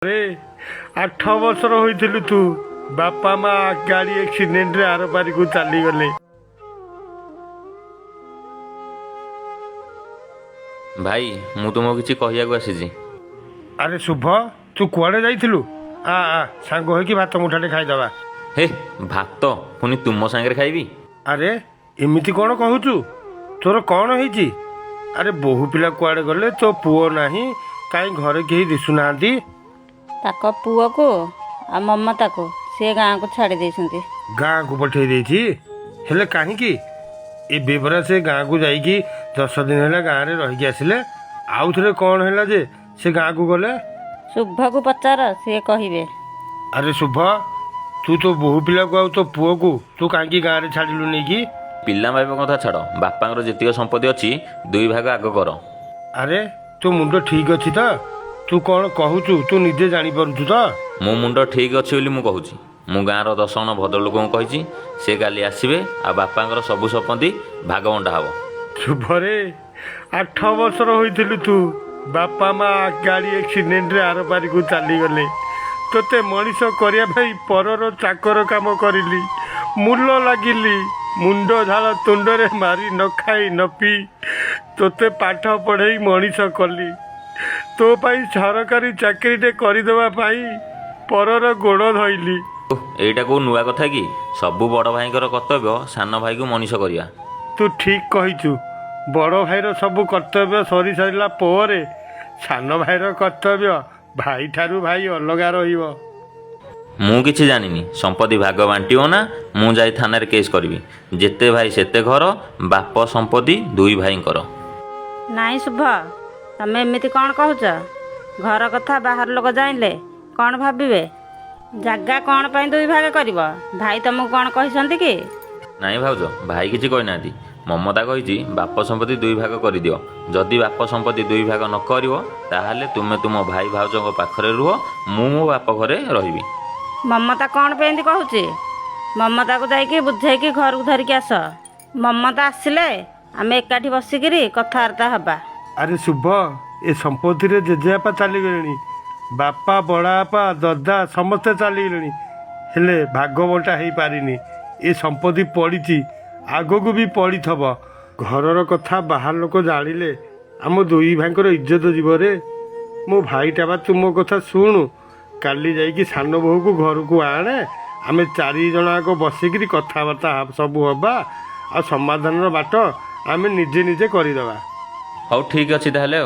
अरे 8 वर्षर होइथिलु तू बापा माँ गाड़ी एक्सीडेंट रे आर पारी को चली गले। भाई मु तुमको किसी कहवाक आसी। अरे शुभ तू कुआड़े जाइथिलु? आ आ सांग होइकी भात मुठाटे खाइदबा। हे भात पुनी तुम सागर खाइबी? अरे एमिति कौन कहूचु? तोर कौन होइची? अरे बहु पिला कुआड़े गले तो पुओ नाही काई घरे केही दिसुनाहांती? ताको पुओ को आ ममता को से गाँ को छाड़ी देइछन्ती। गाँ को पठेई देइछि हेले काहींकी? ए बेबरा से गाँ को जाइकी 10 दिन होला गाँ रे रहिकी आसिले आउ थरे कौन हैला जे से गाँ को गले? शुभ को पचार से कहिबे। अरे शुभ तू तो बहु पिला को आउ तो पुओ को तू काहींकी गाँ रे छाड़िलु नहीं की? पिला भाई कथा छाड़ बापा जीत संपत्ति अच्छी 2 भाग आग कर। अरे तू मुंड ठीक अच्छी तो? तू कौन कहूचु तू निजे जानी पारुचु तो? मो मुंड ठीक अच्छी बोली मु कहूची। मु गाँव 10 जण भद्र लोक कही से काली आसवे आ बापा सबू संपत्ति भाग बंटा हम। शुभ रे 8 वर्षर होइथिलु तू बापा माँ गाड़ी एक्सीडेंट रे आर पारी को चली गले। तोते मनीष करिया भाई परर चाकर काम करिली मूल लागिली मुंड झाल तुंडरे मारी न खाई न पी तोते पाठ पढ़ई मनीष कली। तो पाई सरकारी चाकरीटे करदेवा पाई परर गोड़ धइली। एटा को नुआ कथा कि सबू बड़ भाई कर्तव्य सान भाई को मनीष करिया। तू ठीक कहिचु बड़ भाईर सबू कर्तव्य सरी सारिला पोरे सान भाईर कर्तव्य भाई ठारू भाई अलगा रहिबो। मु किछि जानिनी संपत्ति भाग बांटियो ना मु जाई थाना रे केस करबी। जेते भाई सेते घर बाप संपत्ति 2 भाई कर। नाई शुभ तमे एमिति कौन कहूच? घर कथा बाहर लोक जाइले कौन भाबिबे? जगह कौन पाई 2 भाग करिब? भाई तुमको कौन कहिसंती कि? नाई भाउज भाई किछि कहि नांती। ममता कहिछि बाप संपत्ति 2 भाग कर दियो। जदि बाप संपत्ति 2 भाग न करिवो ताहाले तुमे तुम भाई भाउजको पाखरे रुह मु मो बाप घरे रहिबी। ममता कौन पेंती कहूची? ममता को जाइकी बुझाइकी घर को धरिकी आस। ममता आसिले आमे एकाठी बसिकिरी कथबार्ता हबा। अरे शुभ ए संपत्ति रे जेजेबापा चली गलेनी बापा बड़ापा ददा समस्ते चली गलेनी हेले भाग बंटा हेई पारिनी। ए संपत्ति पड़ीची आगो भी पड़ी थब। घरर कथा बाहर लोक जानिले आम 2 भाईंकर इज्जत जीव रे। मो भाईटा बा तुम कथा शुणु काली जाइकी सान बोहू को घर को आने आमे 4 जण आग बसिकिरी कथबार्ता सबू हबा आ समाधान बाट आमे निजे निजे करदबा। हौ ठीक अछि ताहाले।